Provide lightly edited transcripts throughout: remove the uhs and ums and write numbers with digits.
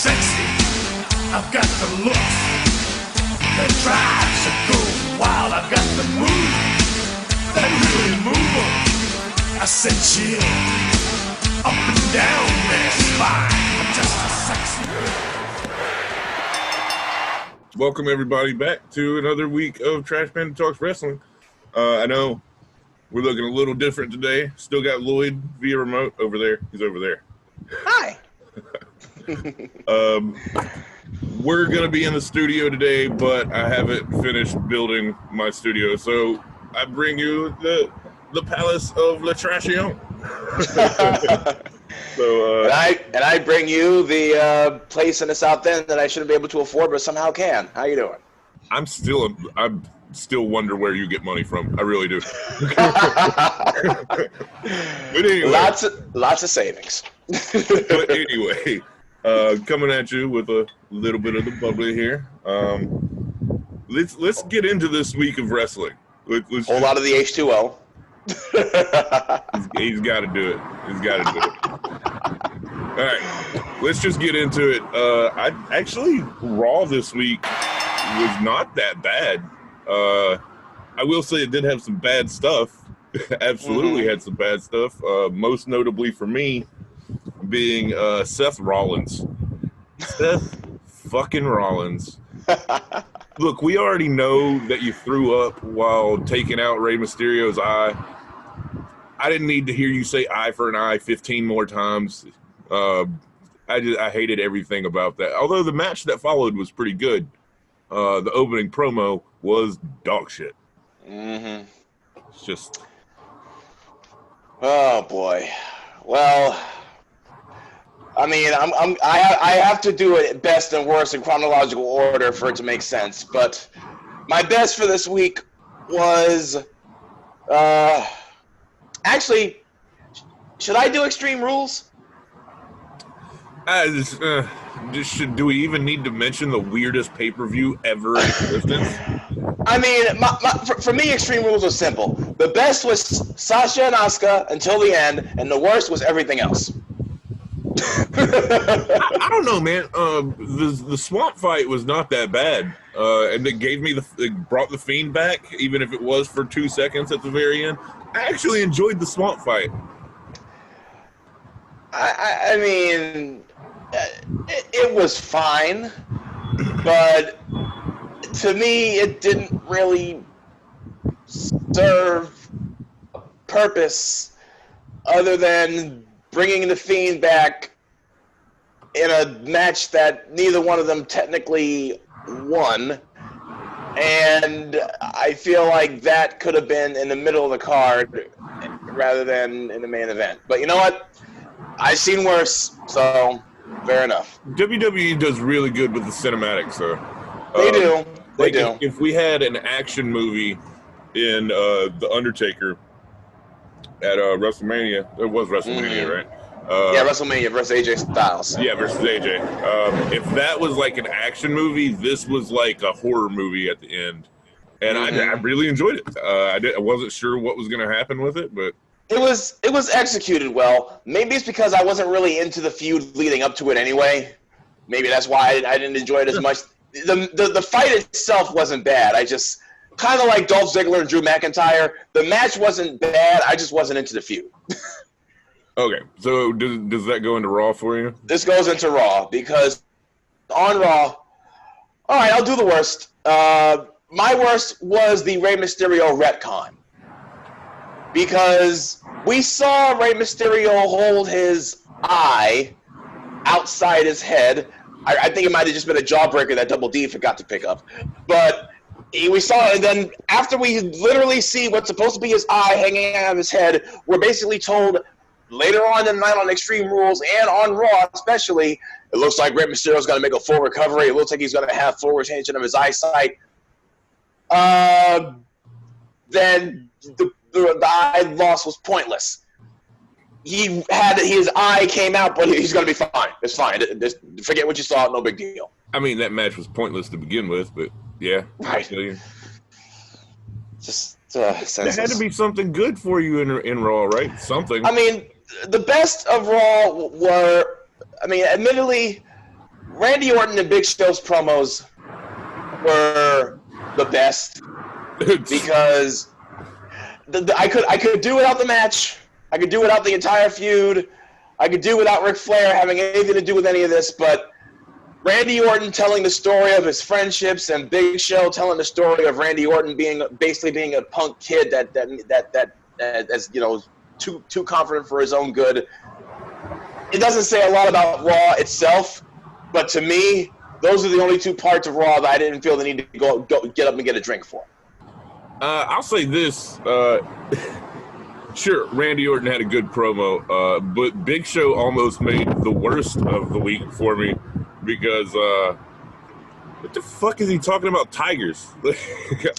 sexy. I've got the look that drives a go wild. I've got the move that really move 'em. I said chill up and down their spine. I'm just a sexy. Welcome everybody back to another week of Panda Talks Wrestling. I know we're looking a little different today. Still got Lloyd via remote over there. He's over there. Hi. We're going to be in the studio today, but I haven't finished building my studio. So I bring you the Palace of La Trashion. And I bring you the place in the South End that I shouldn't be able to afford, but somehow can. How you doing? I'm still wonder where you get money from. I really do. But anyway, lots of savings. But anyway, coming at you with a little bit of the bubbly here. Let's get into this week of wrestling. Whole lot of the H2O. He's got to do it. He's got to do it. All right, let's just get into it. Raw this week was not that bad. I will say it did have some bad stuff. Absolutely had some bad stuff. Most notably for me being Seth Rollins. Seth fucking Rollins. Look, we already know that you threw up while taking out Rey Mysterio's eye. I didn't need to hear you say eye for an eye 15 more times. I hated everything about that. Although the match that followed was pretty good. The opening promo was dog shit. Mm-hmm. It's just... Oh, boy. Well... I mean, I have to do it best and worst in chronological order for it to make sense. But my best for this week was, actually, should I do Extreme Rules? Do we even need to mention the weirdest pay-per-view ever in existence? I mean, for me, Extreme Rules was simple. The best was Sasha and Asuka until the end, and the worst was everything else. I don't know, man. The swamp fight was not that bad, and it brought the Fiend back, even if it was for 2 seconds at the very end. I actually enjoyed the swamp fight. I mean, it was fine, but to me, it didn't really serve a purpose other than bringing the Fiend back in a match that neither one of them technically won. And I feel like that could have been in the middle of the card rather than in the main event. But you know what? I've seen worse, so fair enough. WWE does really good with the cinematics, though. They do. If we had an action movie in The Undertaker at WrestleMania, it was WrestleMania, right? Yeah, WrestleMania versus AJ Styles. Yeah, versus AJ. If that was like an action movie, this was like a horror movie at the end, and I really enjoyed it. I wasn't sure what was going to happen with it, but it was executed well. Maybe it's because I wasn't really into the feud leading up to it anyway. Maybe that's why I didn't enjoy it as much. The fight itself wasn't bad. I just kind of like Dolph Ziggler and Drew McIntyre. The match wasn't bad. I just wasn't into the feud. Okay, so does that go into Raw for you? This goes into Raw because on Raw, all right, I'll do the worst. My worst was the Rey Mysterio retcon because we saw Rey Mysterio hold his eye outside his head. I think it might have just been a jawbreaker that Double D forgot to pick up. But we saw it, and then after we literally see what's supposed to be his eye hanging out of his head, we're basically told later on in the night on Extreme Rules and on Raw especially, it looks like Rey Mysterio's going to make a full recovery. It looks like he's going to have full retention of his eyesight. Then the eye loss was pointless. His eye came out, but he's going to be fine. It's fine. Just forget what you saw. No big deal. I mean, that match was pointless to begin with, but yeah. Right. Just there had to be something good for you in Raw, right? Something. I mean, the best of Raw were, admittedly, Randy Orton and Big Show's promos were the best because I could do without the match. I could do without the entire feud. I could do without Ric Flair having anything to do with any of this, but Randy Orton telling the story of his friendships and Big Show telling the story of Randy Orton basically being a punk kid that as you know, too confident for his own good. It doesn't say a lot about Raw itself, but to me, those are the only two parts of Raw that I didn't feel the need to go get up and get a drink for. I'll say this. Sure, Randy Orton had a good promo, but Big Show almost made the worst of the week for me because what the fuck is he talking about tigers?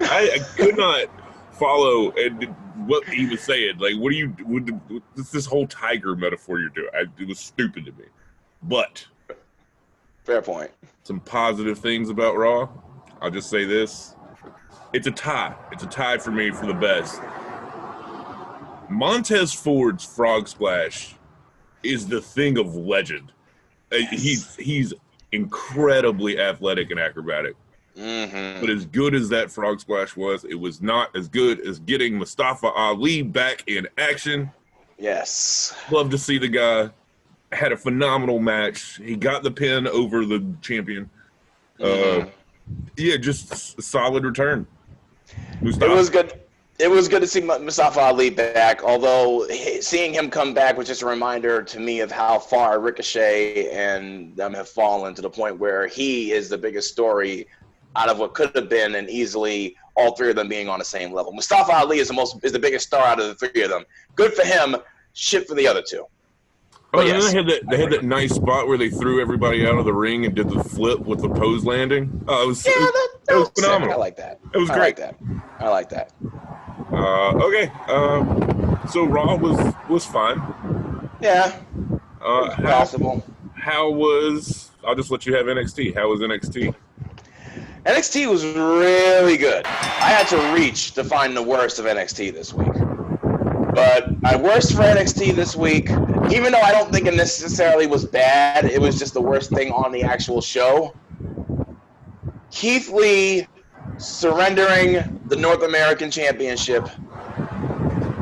I could not follow what he was saying. Like, what's this whole tiger metaphor you're doing? It was stupid to me. But fair point. Some positive things about Raw. I'll just say this. It's a tie. It's a tie for me for the best. Montez Ford's frog splash is the thing of legend. He's incredibly athletic and acrobatic. Mm-hmm. But as good as that frog splash was, it was not as good as getting Mustafa Ali back in action. Yes. Love to see the guy. Had a phenomenal match. He got the pin over the champion. Mm-hmm. Yeah, just a solid return. Mustafa. It was good. It was good to see Mustafa Ali back, although seeing him come back was just a reminder to me of how far Ricochet and them have fallen to the point where he is the biggest story out of what could have been, and easily all three of them being on the same level. Mustafa Ali is the biggest star out of the three of them. Good for him. Shit for the other two. Oh, and yes, they had that nice spot where they threw everybody out of the ring and did the flip with the pose landing. Oh, it was phenomenal. Sick. I like that. It was great. I like that. Okay. So Raw was fine. Yeah. Possible. How was? I'll just let you have NXT. How was NXT? NXT was really good. I had to reach to find the worst of NXT this week. But my worst for NXT this week, even though I don't think it necessarily was bad, it was just the worst thing on the actual show. Keith Lee surrendering the North American Championship.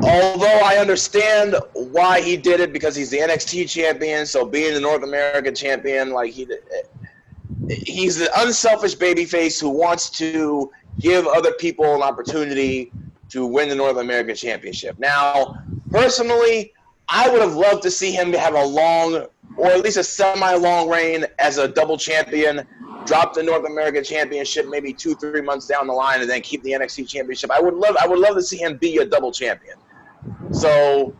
Although I understand why he did it, because he's the NXT champion, so being the North American champion, like he's an unselfish babyface who wants to give other people an opportunity to win the North American Championship. Now, personally, I would have loved to see him have a long, or at least a semi-long reign as a double champion, drop the North American Championship maybe 2-3 months down the line, and then keep the NXT Championship. I would love to see him be a double champion. So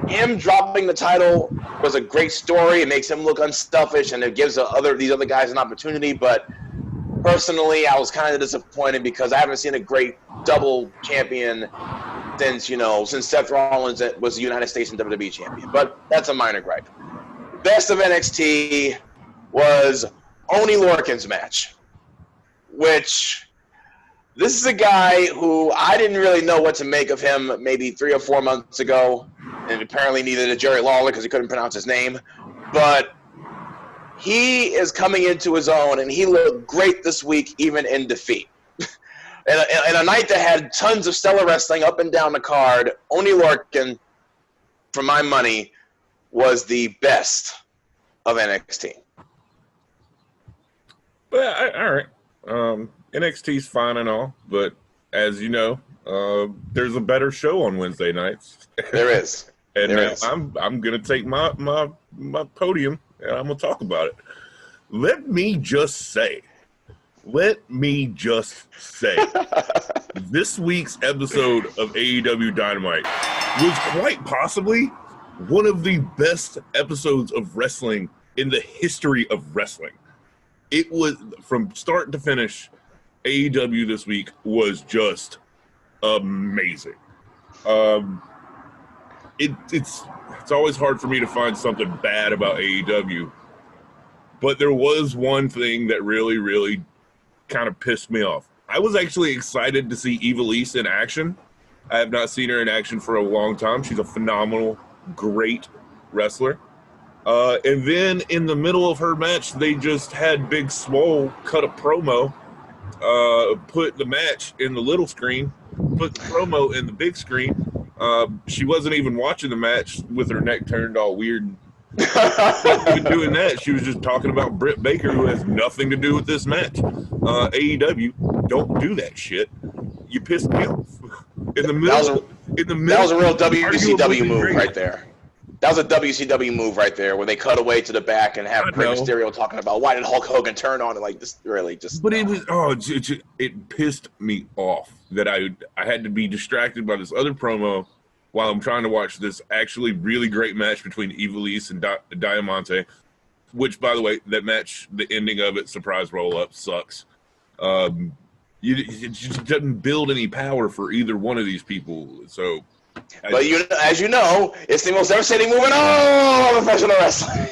him dropping the title was a great story. It makes him look unselfish, and it gives these other guys an opportunity. But personally, I was kind of disappointed because I haven't seen a great double champion since Seth Rollins was the United States and WWE champion. But that's a minor gripe. Best of NXT was Oney Lorcan's match, which this is a guy who I didn't really know what to make of him maybe 3 or 4 months ago, and apparently neither did Jerry Lawler because he couldn't pronounce his name. But he is coming into his own, and he looked great this week, even in defeat. And a night that had tons of stellar wrestling up and down the card, Oney Lorcan, for my money, was the best of NXT. Well, all right. NXT's fine and all, but as you know, there's a better show on Wednesday nights. There is. And I'm gonna take my podium and I'm gonna talk about it. Let me just say, this week's episode of AEW Dynamite was quite possibly one of the best episodes of wrestling in the history of wrestling. It was, from start to finish, AEW this week was just amazing. It's always hard for me to find something bad about AEW, but there was one thing that really, really kind of pissed me off. I was actually excited to see Ivelisse in action. I have not seen her in action for a long time. She's a phenomenal, great wrestler. And then in the middle of her match, they just had Big Swole cut a promo, put the match in the little screen, put the promo in the big screen. She wasn't even watching the match with her neck turned all weird. Wasn't even doing that. She was just talking about Britt Baker, who has nothing to do with this match. AEW, don't do that shit. You pissed me off. In the middle, that was a real WCW move right there. That was a WCW move right there, where they cut away to the back and have Rey Mysterio talking about why did Hulk Hogan turn on, and like this really just. But it was it pissed me off that I had to be distracted by this other promo while I'm trying to watch this actually really great match between Ivelisse and Diamante, which, by the way, that match, the ending of it, surprise roll-up, sucks. It just doesn't build any power for either one of these people. So, but as you know, it's the most devastating move in all of professional wrestling.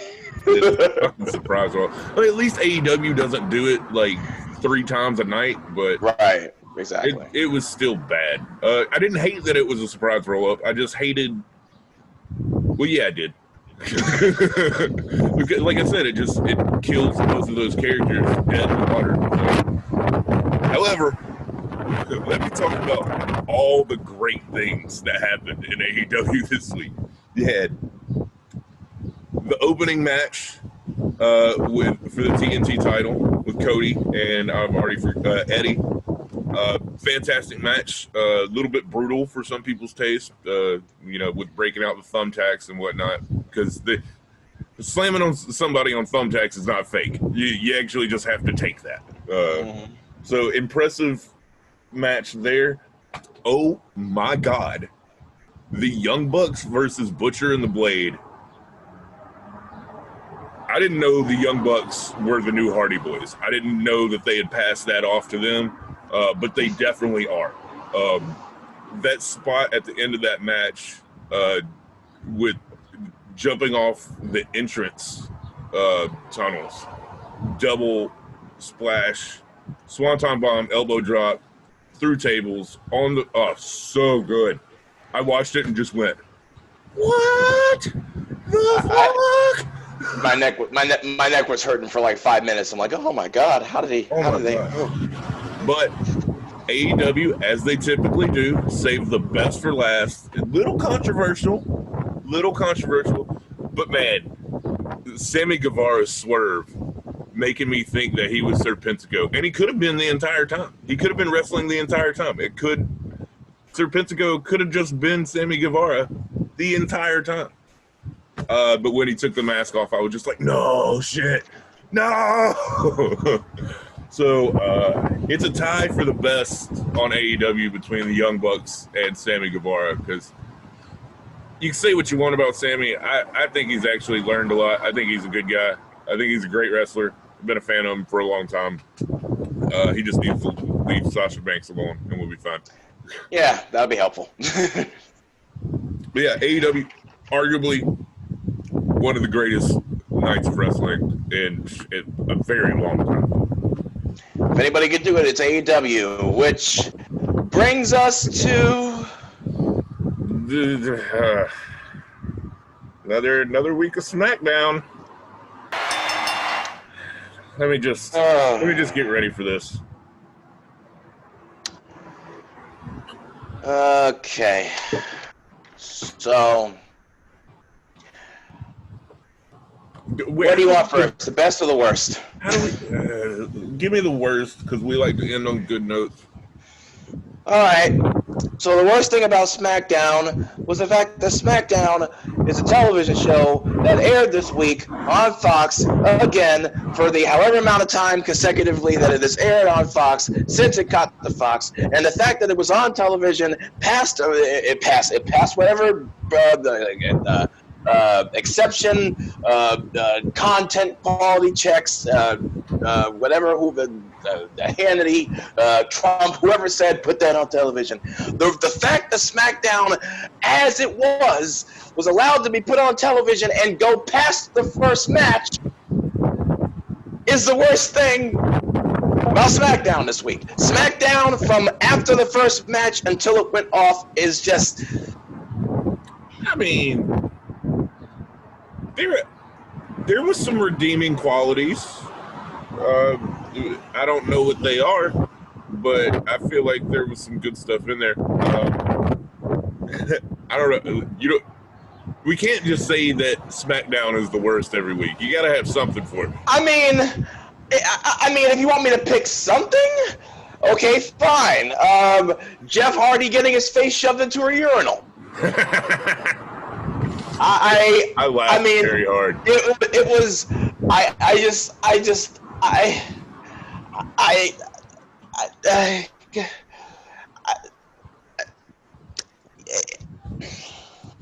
Surprise roll. I mean, at least AEW doesn't do it like 3 times a night, but right. Exactly. It was still bad. I didn't hate that it was a surprise roll-up. I just hated... Well, yeah, I did. Because, like I said, it kills both of those characters dead in the water. However, let me talk about all the great things that happened in AEW this week. You had the opening match for the TNT title with Cody and Eddie. Fantastic match, a little bit brutal for some people's taste, with breaking out the thumbtacks and whatnot, because slamming on somebody on thumbtacks is not fake. You actually just have to take that. So impressive match there. Oh my God. The Young Bucks versus Butcher and the Blade. I didn't know the Young Bucks were the new Hardy Boys. I didn't know that they had passed that off to them. But they definitely are. That spot at the end of that match with jumping off the entrance tunnels, double splash, swanton bomb, elbow drop, through tables, so good. I watched it and just went, what the fuck? My neck was hurting for like 5 minutes. I'm like, oh my God, how did they? But AEW, as they typically do, save the best for last. A little controversial, but man, Sammy Guevara's swerve making me think that he was Serpentico, and he could have been the entire time. He could have been wrestling the entire time. Serpentico could have just been Sammy Guevara the entire time. But when he took the mask off, I was just like, no, shit, no. So it's a tie for the best on AEW between the Young Bucks and Sammy Guevara, because you can say what you want about Sammy. I think he's actually learned a lot. I think he's a good guy. I think he's a great wrestler. I've been a fan of him for a long time. He just needs to leave Sasha Banks alone, and we'll be fine. Yeah, that would be helpful. But yeah, AEW, arguably one of the greatest nights of wrestling in a very long time. If anybody could do it, it's AEW, which brings us to another week of Smackdown. Let me just get ready for this. Okay. So, what do you want first? The best or the worst? How do we? Give me the worst, because we like to end on good notes. All right. So the worst thing about Smackdown was the fact that Smackdown is a television show that aired this week on Fox again for the however amount of time consecutively that it has aired on Fox since it got to Fox, and the fact that it was on television passed whatever exception, content quality checks, whatever Hannity, Trump, whoever said put that on television. The fact that SmackDown, as it was allowed to be put on television and go past the first match is the worst thing about SmackDown this week. SmackDown from after the first match until it went off is just... I mean... there was some redeeming qualities. I don't know what they are, but I feel like there was some good stuff in there. I don't know. We can't just say that SmackDown is the worst every week. You got to have something for it. I mean, if you want me to pick something, okay, fine. Jeff Hardy getting his face shoved into a urinal. I laughed very hard. It was.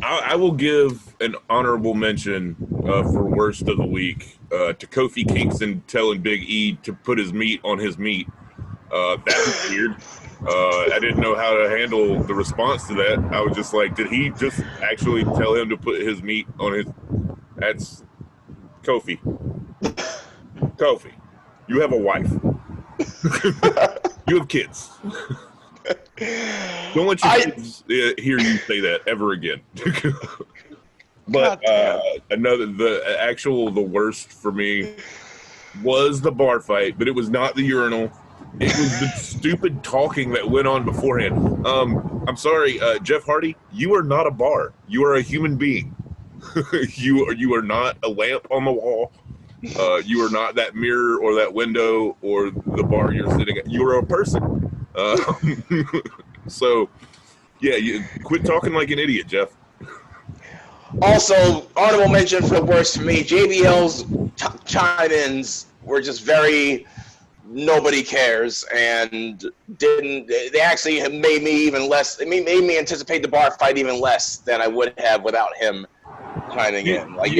I will give an honorable mention for worst of the week to Kofi Kingston telling Big E to put his meat on his meat. That was weird. I didn't know how to handle the response to that. I was just like, did he just actually tell him to put his meat on his... That's Kofi. Kofi, you have a wife. You have kids. Don't let your kids hear you say that ever again. But the worst for me was the bar fight, but it was not the urinal. It was the stupid talking that went on beforehand. I'm sorry, Jeff Hardy, you are not a bar. You are a human being. You are not a lamp on the wall. You are not that mirror or that window or the bar you're sitting at. You are a person. So, yeah, you quit talking like an idiot, Jeff. Also, honorable mention for the worst for me, JBL's chime-ins were just very nobody cares, and they actually made me even less. It made me anticipate the bar fight even less than I would have without him chiming in. Like,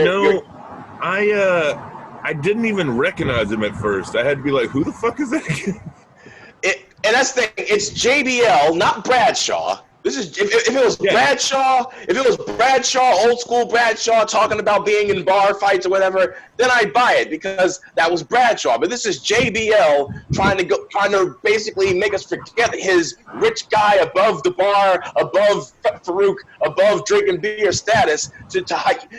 I didn't even recognize him at first. I had to be like, who the fuck is that again? And that's the thing. It's JBL, not Bradshaw. This is if it was Bradshaw, old school Bradshaw talking about being in bar fights or whatever, then I'd buy it because that was Bradshaw. But this is JBL trying to basically make us forget his rich guy above the bar, above Farouk, above drinking beer status.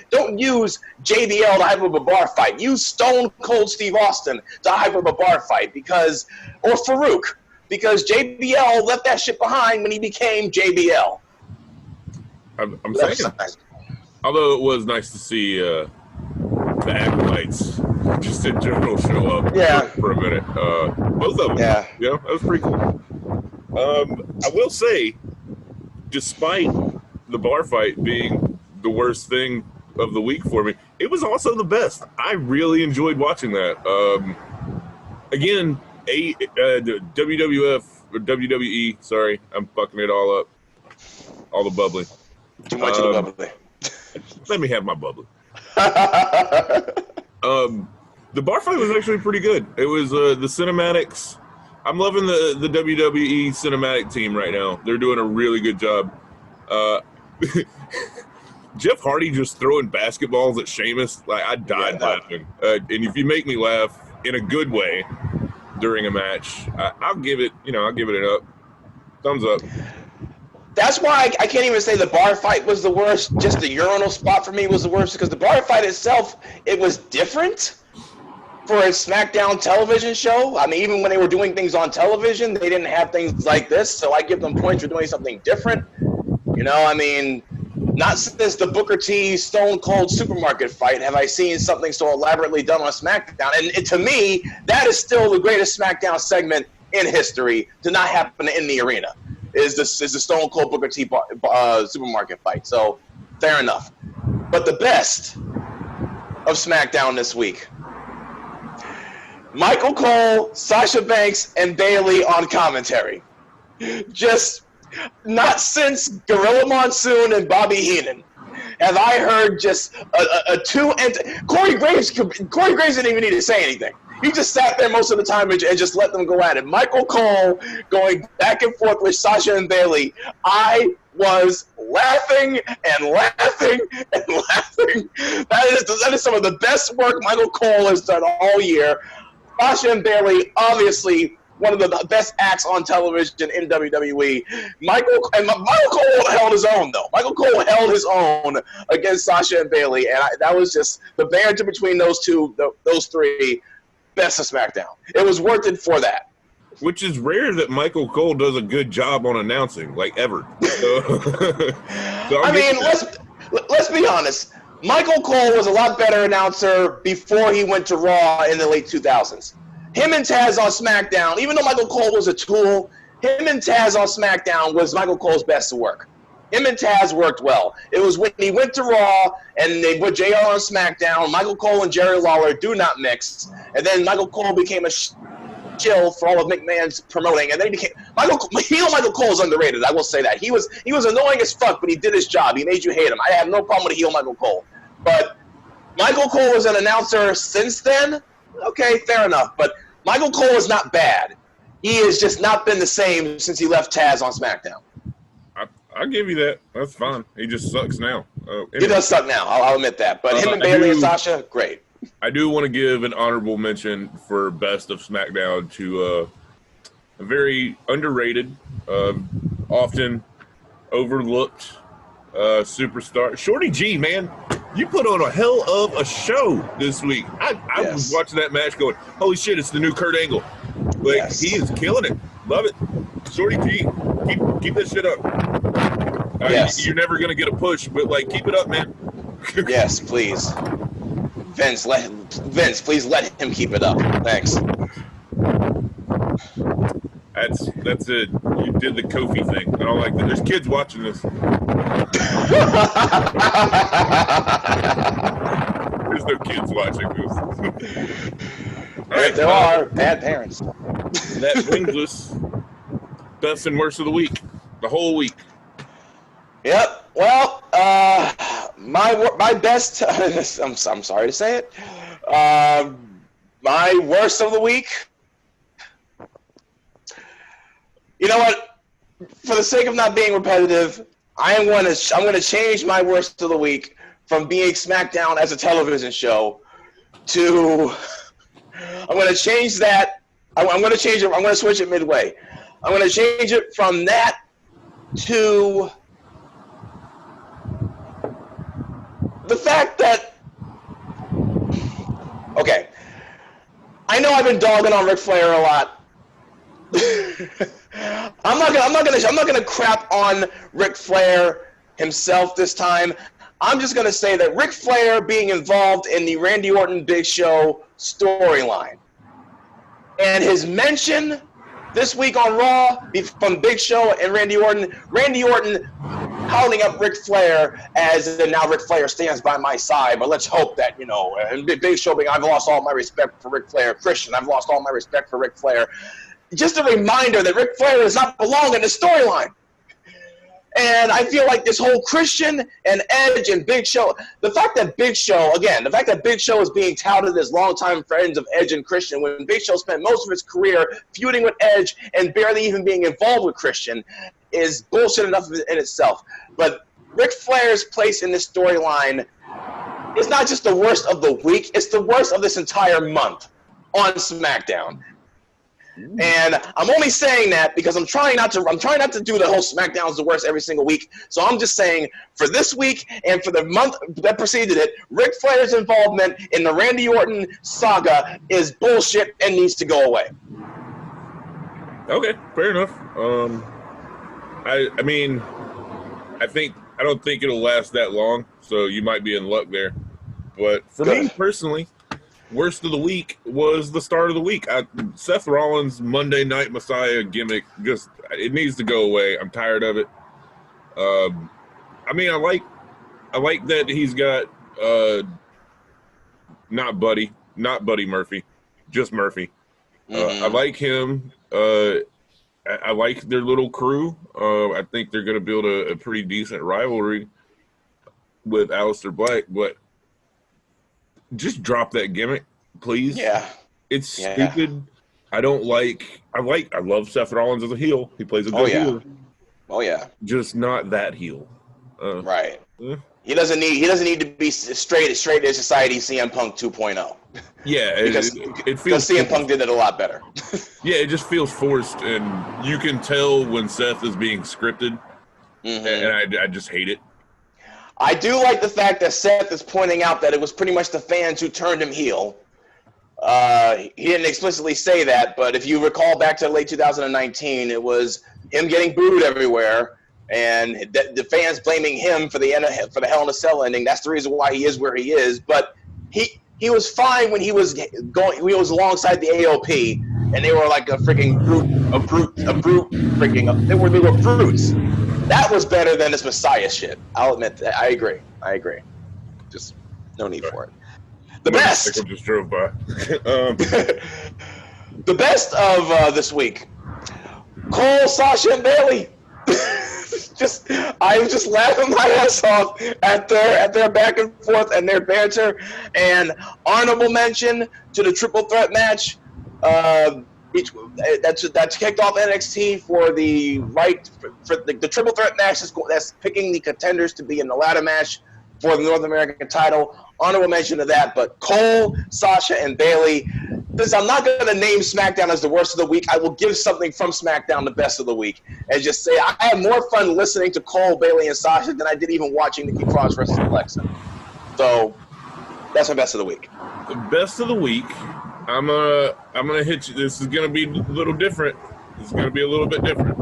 Don't use JBL to hype up a bar fight. Use Stone Cold Steve Austin to hype up a bar fight or Farouk. Because JBL left that shit behind when he became JBL. I'm saying. Although it was nice to see the acolytes just in general show up for a minute. Both of them. Yeah, that was pretty cool. I will say, despite the bar fight being the worst thing of the week for me, it was also the best. I really enjoyed watching that. Again, the WWF or WWE, sorry, I'm fucking it all up. All the bubbly. Too much of the bubbly. Let me have my bubbly. The bar fight was actually pretty good. It was the cinematics. I'm loving the WWE cinematic team right now. They're doing a really good job. Jeff Hardy just throwing basketballs at Sheamus. Like, I died laughing. And if you make me laugh in a good way during a match, I'll give it an up. Thumbs up. That's why I can't even say the bar fight was the worst. Just the urinal spot for me was the worst because the bar fight itself, it was different for a SmackDown television show. I mean, even when they were doing things on television, they didn't have things like this. So I give them points for doing something different. Not since the Booker T Stone Cold supermarket fight have I seen something so elaborately done on SmackDown. And to me, that is still the greatest SmackDown segment in history to not happen in the arena. Is the Stone Cold Booker T supermarket fight. So fair enough. But the best of SmackDown this week: Michael Cole, Sasha Banks, and Bayley on commentary. Just not since Gorilla Monsoon and Bobby Heenan have I heard just a two. And Corey Graves didn't even need to say anything. He just sat there most of the time and just let them go at it. Michael Cole going back and forth with Sasha and Bayley. I was laughing and laughing and laughing. That is some of the best work Michael Cole has done all year. Sasha and Bayley obviously one of the best acts on television in WWE. Michael Cole held his own, though. Michael Cole held his own against Sasha and Bayley, and that was just the banter between those three, best of SmackDown. It was worth it for that. Which is rare that Michael Cole does a good job on announcing, like ever. So I mean, let's be honest. Michael Cole was a lot better announcer before he went to Raw in the late 2000s. Him and Taz on SmackDown, even though Michael Cole was a tool, him and Taz on SmackDown was Michael Cole's best work. Him and Taz worked well. It was when he went to Raw and they put JR on SmackDown, Michael Cole and Jerry Lawler do not mix. And then Michael Cole became a chill for all of McMahon's promoting, and then he became Michael Cole is underrated. I will say that he was annoying as fuck, but he did his job. He made you hate him. I have no problem with heel Michael Cole, but Michael Cole was an announcer since then. Okay, fair enough, but Michael Cole is not bad. He has just not been the same since he left Taz on SmackDown. I'll give you that. That's fine. He just sucks now. Anyway. He does suck now. I'll admit that. But him and Bayley and Sasha, great. I do want to give an honorable mention for Best of SmackDown to a very underrated, often overlooked superstar. Shorty G, man. You put on a hell of a show this week. I was watching that match going, holy shit, it's the new Kurt Angle. Like, yes. He is killing it. Love it. Shorty G, keep that shit up. Yes. You're never going to get a push, but, like, keep it up, man. Yes, please. Vince, please let him keep it up. Thanks. That's it. You did the Kofi thing. I don't like that. There's kids watching this. There's no kids watching this. All right, there are bad parents. That brings us best and worst of the week. The whole week. Yep. Well, my best. I'm sorry to say it. My worst of the week. You know what? For the sake of not being repetitive, I'm going to change my worst of the week from being SmackDown as a television show to. I'm going to change that. I'm going to change it. I'm going to switch it midway. I'm going to change it from that to the fact that. Okay. I know I've been dogging on Ric Flair a lot. I'm not gonna crap on Ric Flair himself this time. I'm just gonna say that Ric Flair being involved in the Randy Orton Big Show storyline and his mention this week on Raw from Big Show and Randy Orton holding up Ric Flair as now Ric Flair stands by my side, but let's hope that, and Big Show being, I've lost all my respect for Ric Flair. Christian, I've lost all my respect for Ric Flair. Just a reminder that Ric Flair does not belong in the storyline. And I feel like this whole Christian and Edge and Big Show, the fact that Big Show is being touted as longtime friends of Edge and Christian, when Big Show spent most of his career feuding with Edge and barely even being involved with Christian, is bullshit enough in itself. But Ric Flair's place in this storyline is not just the worst of the week, it's the worst of this entire month on SmackDown. And I'm only saying that because I'm trying not to do the whole SmackDown's the worst every single week. So I'm just saying for this week and for the month that preceded it, Ric Flair's involvement in the Randy Orton saga is bullshit and needs to go away. Okay, fair enough. I don't think it'll last that long, so you might be in luck there. But for me personally, worst of the week was the start of the week. Seth Rollins' Monday Night Messiah gimmick, it needs to go away. I'm tired of it. I like that he's got not Buddy Murphy, just Murphy. I like him. I like their little crew. I think they're going to build a pretty decent rivalry with Aleister Black, but just drop that gimmick, please. Yeah. It's stupid. I love Seth Rollins as a heel. He plays a good heel. Oh, yeah. Just not that heel. Right. He doesn't need to be straight to society CM Punk 2.0. Yeah, because it feels CM Punk did it a lot better. Yeah, it just feels forced, and you can tell when Seth is being scripted, and I just hate it. I do like the fact that Seth is pointing out that it was pretty much the fans who turned him heel. He didn't explicitly say that, but if you recall back to late 2019, it was him getting booed everywhere, and the fans blaming him for the Hell in a Cell ending. That's the reason why he is where he is. But he was fine when he was alongside the AOP, and they were like a brute, freaking. They were brutes. That was better than this Messiah shit. I'll admit that. I agree. Just no need for it. The best. Just drove by. The best of this week. Cole, Sasha, and Bailey. I was just laughing my ass off at their back and forth and their banter. And honorable mention to the triple threat match. That's kicked off NXT for the triple threat match that's picking the contenders to be in the ladder match for the North American title. Honorable mention to that, but Cole, Sasha, and Bailey. Since I'm not going to name SmackDown as the worst of the week, I will give something from SmackDown the best of the week and just say I had more fun listening to Cole, Bailey, and Sasha than I did even watching Nikki Cross versus Alexa. So that's my best of the week. The best of the week. I'm gonna hit you. This is gonna be a little different. This is gonna be a little bit different.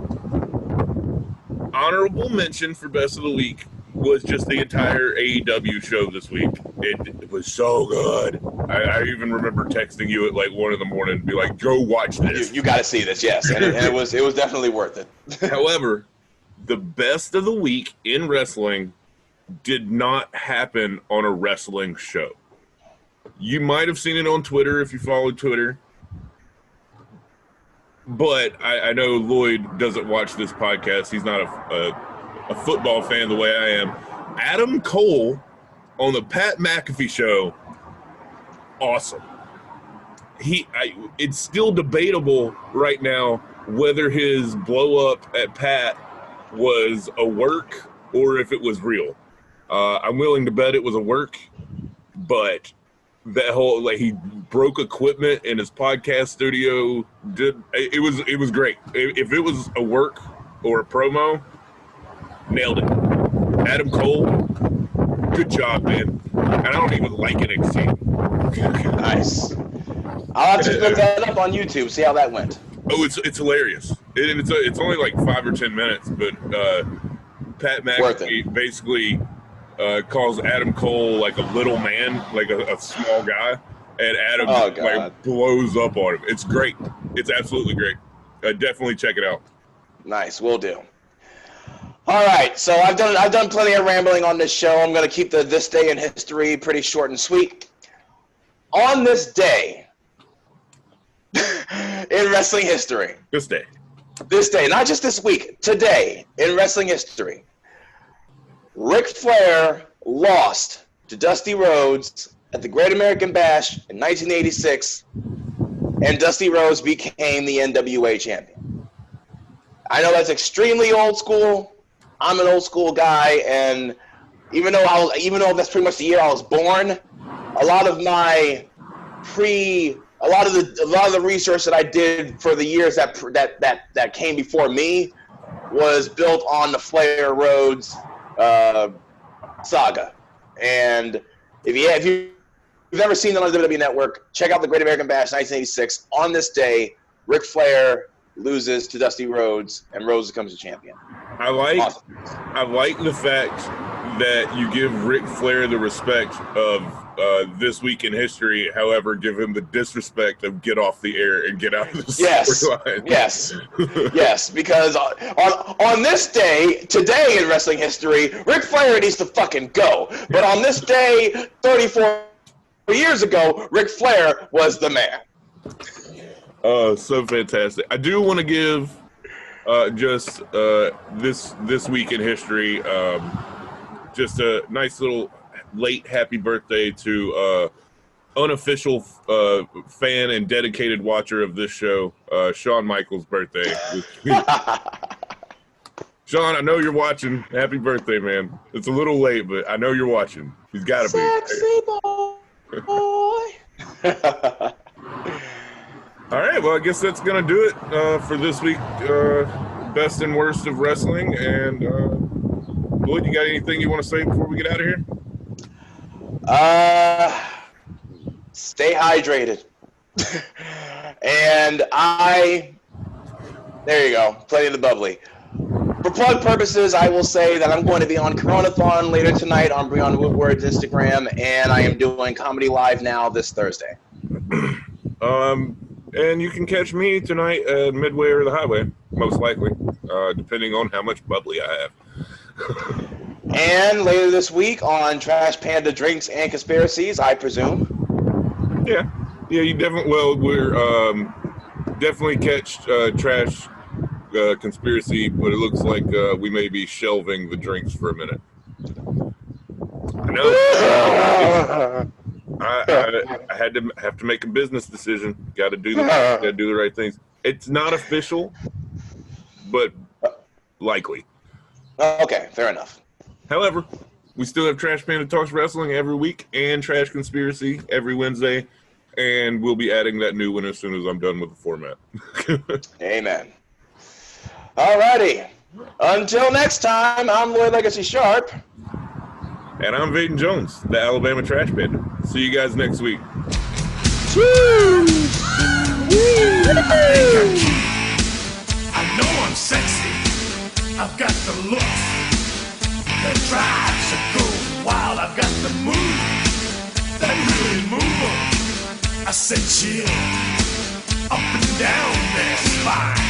Honorable mention for best of the week was just the entire AEW show this week. It was so good. I even remember texting you at like 1 a.m. and be like, "Go watch this. You got to see this." Yes, and it was definitely worth it. However, the best of the week in wrestling did not happen on a wrestling show. You might have seen it on Twitter if you follow Twitter. But I know Lloyd doesn't watch this podcast. He's not a football fan the way I am. Adam Cole on the Pat McAfee show, awesome. It's still debatable right now whether his blow up at Pat was a work or if it was real. I'm willing to bet it was a work, but that whole he broke equipment in his podcast studio. It was great. If it was a work or a promo, nailed it. Adam Cole, good job, man. And I don't even like NXT. Nice. I'll have to look that up on YouTube. See how that went. Oh, it's hilarious. It's only like 5 or 10 minutes, but Pat McAfee basically calls Adam Cole like a little man, like a small guy, and Adam like blows up on him. It's great. It's absolutely great. Definitely check it out. Nice, will do. All right, so I've done plenty of rambling on this show. I'm going to keep this day in history pretty short and sweet. On this day in wrestling history. This day, not just this week. Today in wrestling history. Ric Flair lost to Dusty Rhodes at the Great American Bash in 1986, and Dusty Rhodes became the NWA champion. I know that's extremely old school. I'm an old school guy, and even though that's pretty much the year I was born, a lot of the research that I did for the years that came before me was built on the Flair Rhodes saga. And if you've ever seen it on the WWE Network, check out the Great American Bash 1986. On this day, Ric Flair loses to Dusty Rhodes, and Rhodes becomes a champion. I like the fact that you give Ric Flair the respect of this week in history, however, give him the disrespect of get off the air and get out of the storyline. Yes, because on this day, today in wrestling history, Ric Flair needs to fucking go. But on this day, 34 years ago, Ric Flair was the man. So fantastic. I do want to give this week in history just a nice little late happy birthday to unofficial fan and dedicated watcher of this show, Shawn Michaels' birthday. Sean, I know you're watching. Happy birthday, man. It's a little late, but I know you're watching. He's got to be. Sexy boy. All right, well, I guess that's going to do it for this week. Best and worst of wrestling. And Lloyd, you got anything you want to say before we get out of here? Stay hydrated. And there you go, plenty of the bubbly. For plug purposes, I will say that I'm going to be on Coronathon later tonight on Breon Woodward's Instagram, and I am doing Comedy Live Now this Thursday. And you can catch me tonight at Midway or the Highway, most likely, depending on how much bubbly I have. And later this week on Trash Panda Drinks and Conspiracies, I presume. Yeah, you definitely. Well, we're definitely catch Trash Conspiracy, but it looks like we may be shelving the drinks for a minute. I know. I have to make a business decision. Got to do the right things. It's not official, but likely. Okay, fair enough. However, we still have Trash Panda Talks Wrestling every week and Trash Conspiracy every Wednesday, and we'll be adding that new one as soon as I'm done with the format. Amen. Alrighty. Until next time, I'm Lloyd Legacy Sharp. And I'm Vaiden Jones, the Alabama Trash Panda. See you guys next week. I know I'm sexy. I've got the look that drives a girl wild. I've got the move that really move 'em. I said chill up and down their spine.